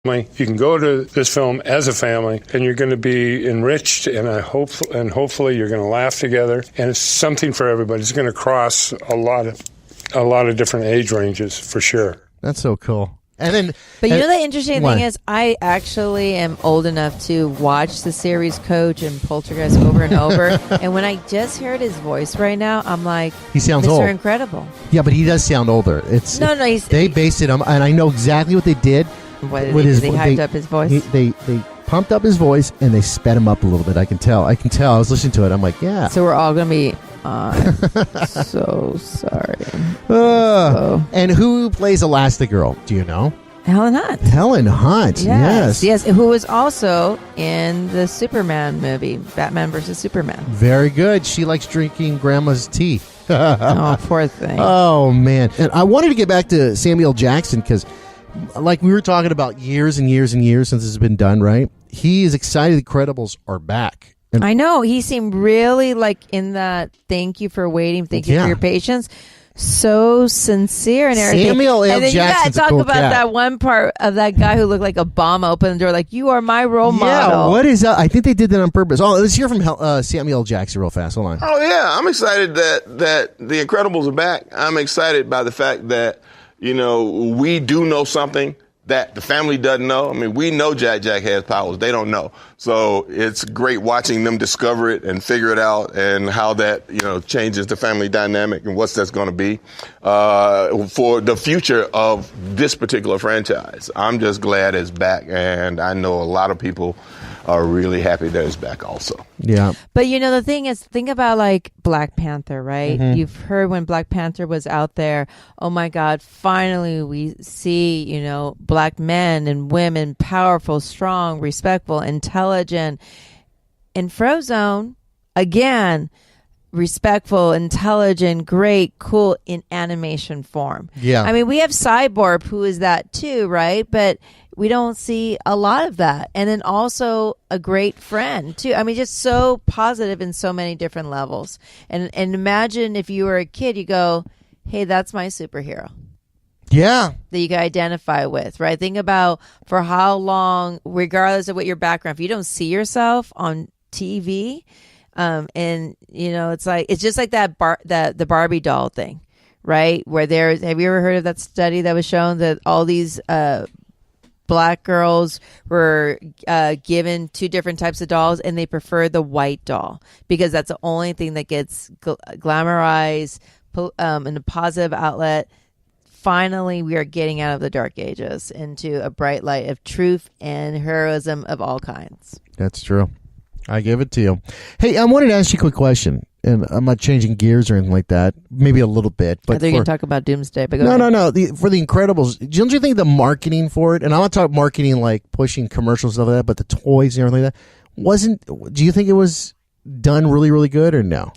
You can go to this film as a family, and you're going to be enriched, and hopefully you're going to laugh together. And it's something for everybody. It's going to cross a lot of different age ranges for sure. That's so cool. And then, but you know the interesting thing is, I actually am old enough to watch the series Coach and Poltergeist over and over. And when I just heard his voice right now, I'm like, he sounds Mr. old. Incredible. Yeah, but he does sound older. They based it on, and I know exactly what they did. What did they hyped up his voice? They pumped up his voice and they sped him up a little bit. I can tell. I was listening to it. I'm like, yeah. So we're all going to be so sorry. And who plays Elastigirl? Do you know? Helen Hunt. Helen Hunt. Yes. Who was also in the Superman movie, Batman versus Superman. Very good. She likes drinking grandma's tea. Oh, poor thing. Oh, man. And I wanted to get back to Samuel Jackson because, like we were talking about years and years and years since this has been done, right? He is excited the Incredibles are back. And I know. He seemed really like in that thank you for waiting, thank you for your patience. So sincere and everything. Samuel L. And then Jackson's you gotta talk cool about cat. that one part of that guy who looked like a bomb opened the door like, you are my role model. Yeah, what is that? I think they did that on purpose. Oh, let's hear from Samuel L. Jackson real fast. Hold on. Oh, yeah. I'm excited that The Incredibles are back. I'm excited by the fact that, we do know something that the family doesn't know. I mean, we know Jack has powers. They don't know. So it's great watching them discover it and figure it out and how that, changes the family dynamic and what's that's going to be for the future of this particular franchise. I'm just glad it's back, and I know a lot of people are really happy that it's back also. Yeah. But the thing is, think about like Black Panther, right? Mm-hmm. You've heard when Black Panther was out there, oh my God, finally we see, black men and women, powerful, strong, respectful, intelligent. In Frozone, again, respectful, intelligent, great, cool in animation form. Yeah. I mean, we have Cyborg, who is that too, right? But we don't see a lot of that. And then also a great friend too. I mean, just so positive in so many different levels. And imagine if you were a kid, you go, hey, that's my superhero. Yeah. That you can identify with, right? Think about for how long, regardless of what your background, if you don't see yourself on TV, and it's just like that the Barbie doll thing, right? Where have you ever heard of that study that was shown that all these Black girls were given two different types of dolls, and they prefer the white doll because that's the only thing that gets glamorized in a positive outlet. Finally, we are getting out of the dark ages into a bright light of truth and heroism of all kinds. That's true. I give it to you. Hey, I wanted to ask you a quick question, and I'm not changing gears or anything like that. Maybe a little bit. But I think you can talk about Doomsday. But no. For The Incredibles, don't you think the marketing for it, and I'm not talking marketing like pushing commercials and stuff like that, but the toys and everything like that, do you think it was done really, really good or no?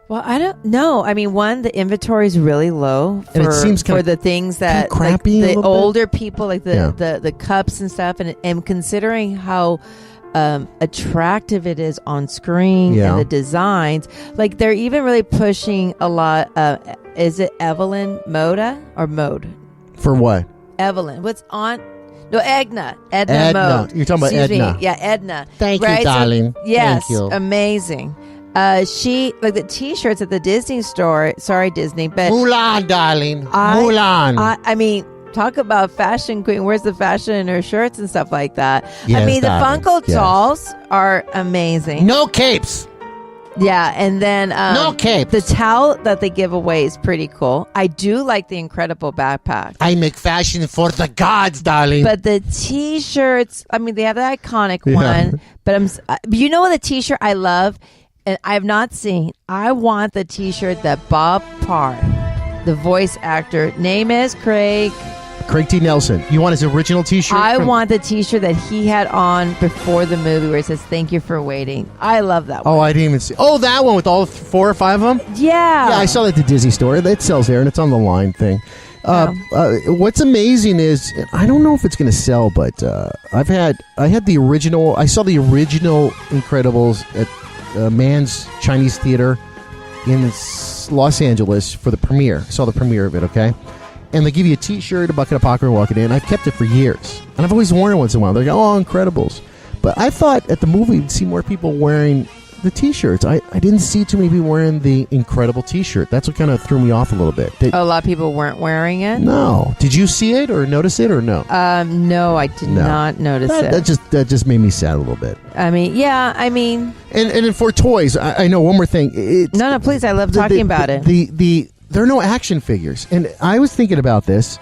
Well, I don't know. I mean, one, the inventory is really low and it seems for the things that crappy, like the older people, like the cups and stuff, and considering how attractive it is on screen and the designs, like they're even really pushing a lot. Is it Evelyn Moda or Mode? For what? Evelyn. What's on? No, Edna Mode. You're talking about Edna. Yeah, Edna. Thank you, darling. So, yes, thank you. Amazing. She like the T-shirts at the Disney store. Sorry, Disney, but Mulan, darling. Mulan. I mean, talk about fashion queen. Where's the fashion in her shirts and stuff like that? Yes, I mean, darling. the Funko dolls are amazing. No capes. Yeah, and then no capes. The towel that they give away is pretty cool. I do like the Incredible backpack. I make fashion for the gods, darling. But the T-shirts, I mean, they have the iconic one. But you know what the T-shirt I love? And I have not seen. I want the T-shirt that Bob Parr, the voice actor, name is Craig T. Nelson. You want his original T-shirt? I want the T-shirt that he had on before the movie where it says, "Thank you for waiting." I love that one. Oh, I didn't even see. Oh, that one with all 4 or 5 of them? Yeah. Yeah, I saw that at the Disney store. It sells there, and it's on the line thing. What's amazing is, I don't know if it's going to sell, but I had the original. I saw the original Incredibles at Mann's Chinese Theater in Los Angeles for the premiere. I saw the premiere of it, okay? and they give you a T-shirt, a bucket of popcorn, walking in. I've kept it for years, and I've always worn it once in a while. They're like, "Oh, Incredibles," but I thought at the movie we'd see more people wearing the T-shirts. I didn't see too many people wearing the Incredible T-shirt. That's what kind of threw me off a little bit. A lot of people weren't wearing it. No, did you see it or notice it or no? No, I did not notice it. That just made me sad a little bit. I mean, yeah, I mean, and for toys, I know one more thing. No, please, I love talking about it. There are no action figures, and I was thinking about this.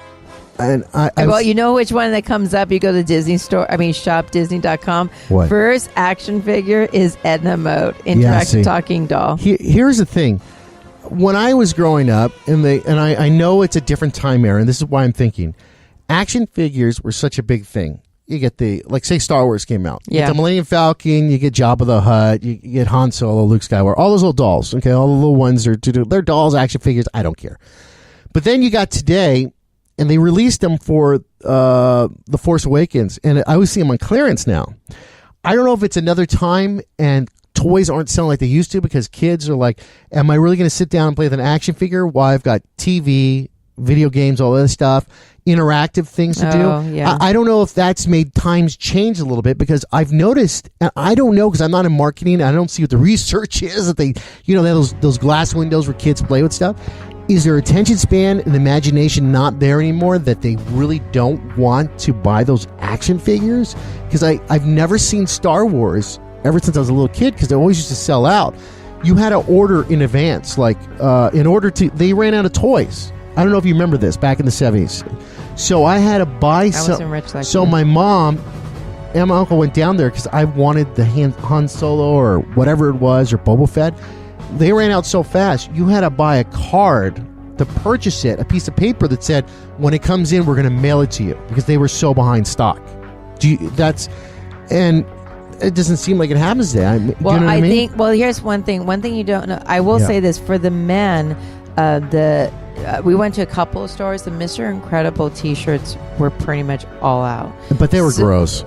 And well, you know which one that comes up? You go to Disney store. I mean, shopdisney.com. What? First action figure is Edna Mode, interactive talking doll. Here's the thing: when I was growing up, and I know it's a different time era, and this is why I'm thinking, action figures were such a big thing. You get say Star Wars came out. You get the Millennium Falcon, you get Jabba the Hutt, you get Han Solo, Luke Skywalker, all those little dolls. Okay, all the little ones they're dolls, action figures. I don't care. But then you got today. And they released them for The Force Awakens. And I always see them on clearance now. I don't know if it's another time and toys aren't selling like they used to because kids are like, am I really going to sit down and play with an action figure while I've got TV, video games, all this stuff, interactive things to do? Yeah. I don't know if that's made times change a little bit because I've noticed, and I don't know because I'm not in marketing. I don't see what the research is that they have those glass windows where kids play with stuff. Is their attention span and imagination not there anymore that they really don't want to buy those action figures? Because I've never seen Star Wars ever since I was a little kid because they always used to sell out. You had to order in advance. They ran out of toys. I don't know if you remember this back in the 70s. So I had to buy some. wasn't rich like so that. my mom and my uncle went down there because I wanted the Han Solo or whatever it was or Boba Fett. They ran out so fast, you had to buy a card to purchase it, a piece of paper that said, when it comes in, we're going to mail it to you because they were so behind stock. And it doesn't seem like it happens there. You know what I mean? think, here's one thing you don't know. I will say this for the men, we went to a couple of stores. The Mr. Incredible t-shirts were pretty much all out. But they were gross.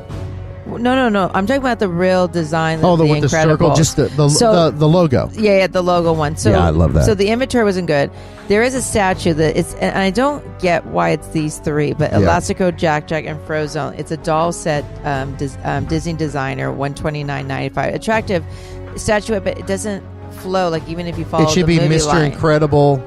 No. I'm talking about the real design. Oh, the with the circle, just the logo. Yeah, the logo one. So, yeah, I love that. So the inventory wasn't good. There is a statue that and I don't get why it's these three, but Elastico, Jack, and Frozone. It's a doll set, Disney designer, $129.95. Attractive statue, but it doesn't flow. Like even if you follow, it should be Mr. line. Incredible.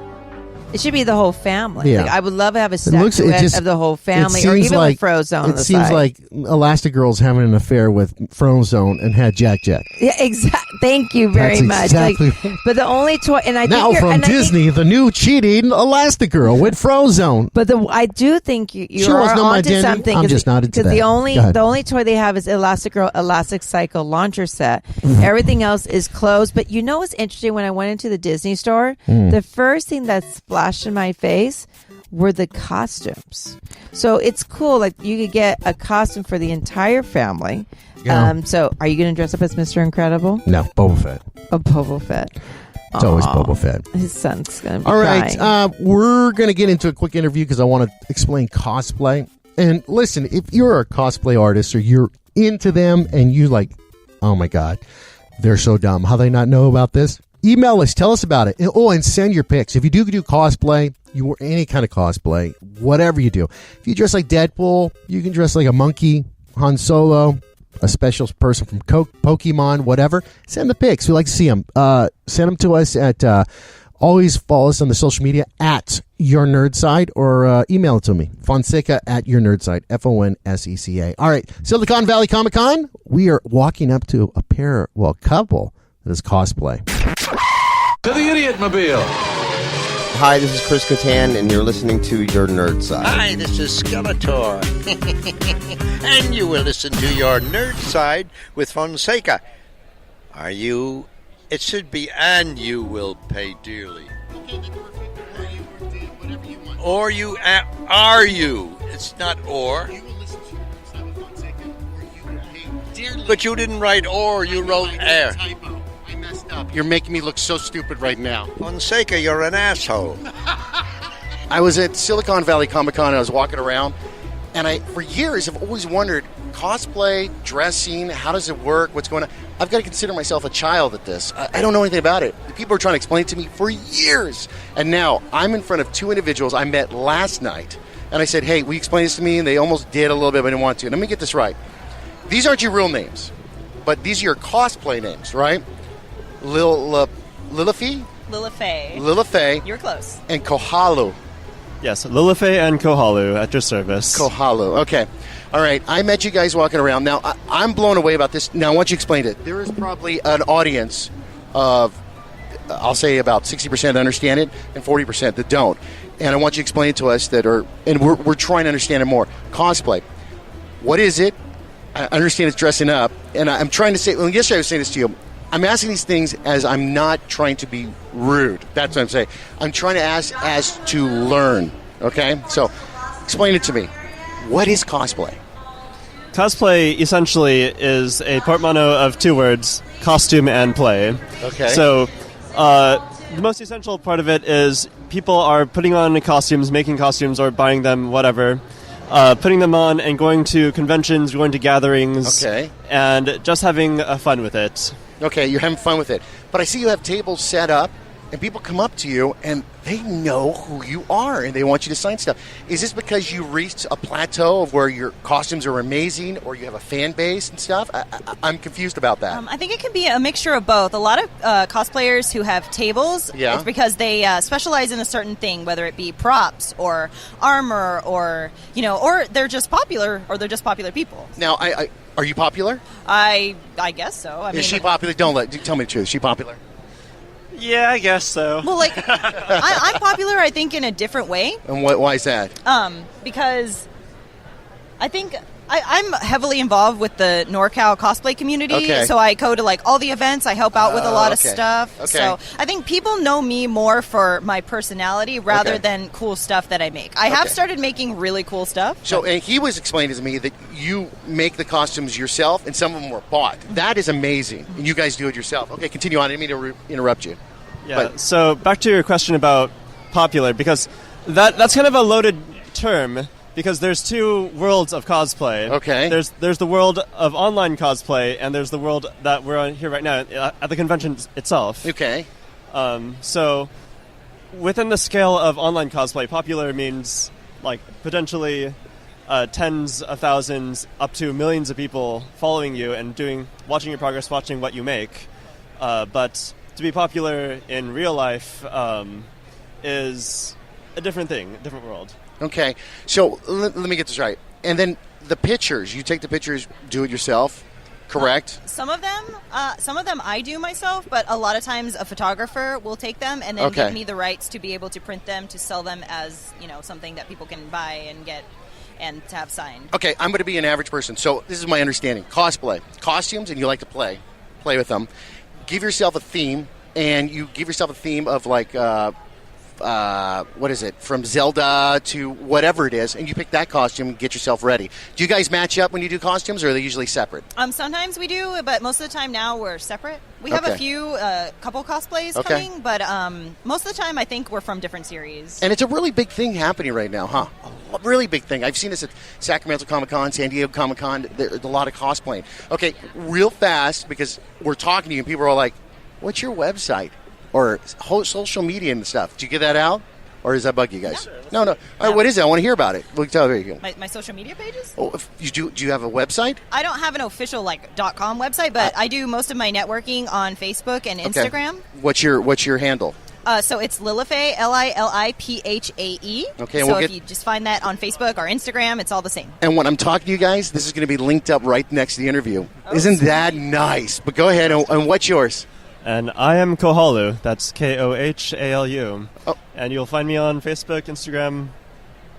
It should be the whole family. Yeah. Like, I would love to have a statue of the whole family, or even with Frozone. It seems like Elastigirl's having an affair with Frozone and had Jack. Yeah, exactly. Thank you very much. Exactly. But the only toy, and I now think from Disney, the new cheating Elastigirl with Frozone. But I do think you she are wasn't on my onto identity. something. I'm just not into that. Because the only toy they have is Elastigirl Elastic Cycle launcher set. Everything else is closed. But you know what's interesting? When I went into the Disney store, the first thing that splashed in my face were the costumes. So it's cool. Like you could get a costume for the entire family. Yeah. So are you going to dress up as Mr. Incredible? No, Boba Fett. Oh, Boba Fett. It's always Boba Fett. His son's going to be all right. crying. We're going to get into a quick interview because I want to explain cosplay. And listen, if you're a cosplay artist or you're into them and you like, oh my God, they're so dumb. How they not know about this? Email us. Tell us about it. And send your pics. If you do cosplay, you wear any kind of cosplay, whatever you do. If you dress like Deadpool, you can dress like a monkey, Han Solo, a special person from Pokemon, whatever. Send the pics. We like to see them. Send them to us at, always follow us on the social media at Your Nerd Side or email it to me, Fonseca at Your Nerd Side, Fonseca. All right, Silicon Valley Comic Con. We are walking up to a couple that is cosplay. To the Idiot Mobile. Hi, this is Chris Kattan, and you're listening to Your Nerd Side. Hi, this is Skeletor. And you will listen to Your Nerd Side with Fonseca. Are you? It should be, and you will pay dearly. Okay, then whatever you want. Or you, are you? It's not or. You will listen to Your Nerd Side with Fonseca, or you will pay dearly. But you didn't write or, you wrote air. Typo. I messed up. You're making me look so stupid right now. Fonseca, you're an asshole. I was at Silicon Valley Comic Con and I was walking around, And I, for years, have always wondered, cosplay, dressing, how does it work? What's going on? I've got to consider myself a child at this. I don't know anything about it. The people are trying to explain it to me for years. And now I'm in front of two individuals I met last night. And I said, hey, will you explain this to me? And they almost did a little bit, but I didn't want to. Let me get this right. These aren't your real names, but these are your cosplay names, right? Lilifee? Lilifee. You're close. And Kohalu. Yes, Lilifee and Kohalu at your service. Kohalu, okay. All right, I met you guys walking around. Now, I'm blown away about this. Now, once you explained it, there is probably an audience of, I'll say about 60% that understand it and 40% that don't. And I want you to explain it to us and we're trying to understand it more. Cosplay, what is it? I understand it's dressing up. And I'm trying to say, well, yesterday I was saying this to you. I'm asking these things as I'm not trying to be rude. That's what I'm saying. I'm trying to ask as to learn, okay? So, explain it to me. What is cosplay? Cosplay essentially is a portmanteau of two words, costume and play. Okay. So, the most essential part of it is people are putting on costumes, making costumes, or buying them, whatever, putting them on and going to conventions, going to gatherings, and just having fun with it. Okay, you're having fun with it. But I see you have tables set up, and people come up to you, and they know who you are, and they want you to sign stuff. Is this because you reached a plateau of where your costumes are amazing, or you have a fan base and stuff? I'm confused about that. I think it can be a mixture of both. A lot of cosplayers who have tables, it's because they specialize in a certain thing, whether it be props or armor, or or they're just popular, or they're just popular people. Now, are you popular? I guess so. I mean, is she popular? Tell me the truth. Is she popular? Yeah, I guess so. Well, I'm popular, I think, in a different way. And why is that? Because I think I'm heavily involved with the NorCal cosplay community, so I go to all the events. I help out with a lot of stuff. So I think people know me more for my personality rather than cool stuff that I make. I have started making really cool stuff. So and he was explaining to me that you make the costumes yourself, and some of them were bought. That is amazing. And you guys do it yourself. Okay, continue on. I didn't mean to interrupt you. Yeah. So back to your question about popular, because that's kind of a loaded term. Because there's two worlds of cosplay. Okay. There's the world of online cosplay, and there's the world that we're on here right now at the convention itself. Okay. So, within the scale of online cosplay, popular means potentially tens of thousands up to millions of people following you and watching your progress, watching what you make. But to be popular in real life is a different thing, a different world. Okay, so let me get this right. And then the pictures, you take the pictures, do it yourself, correct? Some of them I do myself, but a lot of times a photographer will take them and then give me the rights to be able to print them, to sell them as something that people can buy and get and to have signed. Okay, I'm going to be an average person, so this is my understanding. Cosplay, costumes, and you like to play with them. Give yourself a theme, and you give yourself a theme of what is it, from Zelda to whatever it is, and you pick that costume and get yourself ready. Do you guys match up when you do costumes, or are they usually separate? Sometimes we do, but most of the time now we're separate. We have a few couple cosplays coming, but most of the time I think we're from different series. And it's a really big thing happening right now, huh? A really big thing. I've seen this at Sacramento Comic-Con, San Diego Comic-Con. There's a lot of cosplaying. Okay, real fast, because we're talking to you and people are like, what's your website? Or social media and stuff. Do you get that out? Or does that bug you guys? No. All right, what is it? I want to hear about it. There you go. My social media pages? Oh, if you do you have a website? I don't have an official .com website, but I do most of my networking on Facebook and Instagram. What's your handle? So it's Liliphae, Liliphae. Okay, so if you just find that on Facebook or Instagram, it's all the same. And when I'm talking to you guys, this is going to be linked up right next to the interview. Isn't that nice? But go ahead, and what's yours? And I am Kohalu. That's Kohalu. Oh. And you'll find me on Facebook, Instagram,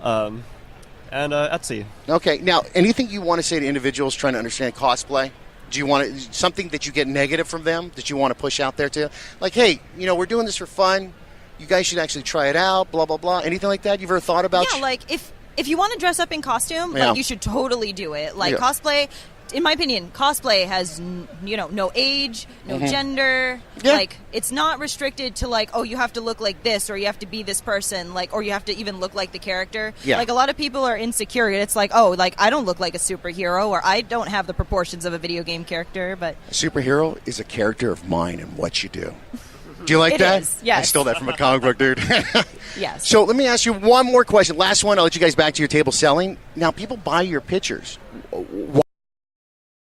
and Etsy. Okay. Now, anything you want to say to individuals trying to understand cosplay? Do you want something that you get negative from them that you want to push out there to? Like, hey, we're doing this for fun. You guys should actually try it out, blah, blah, blah. Anything like that you've ever thought about? Yeah, if you want to dress up in costume, you should totally do it. Cosplay, in my opinion, cosplay has no age, no gender. Yeah. Like, it's not restricted to like, oh, you have to look like this, or you have to be this person, like, or you have to even look like the character. Yeah. Like, a lot of people are insecure. It's like, oh, like, I don't look like a superhero, or I don't have the proportions of a video game character. But a superhero is a character of mine and what you do. Do you like It that? is, yes. I stole that from a comic book, dude. yes. So let me ask you one more question. Last one. I'll let you guys back to your table selling. Now, people buy your pictures. Why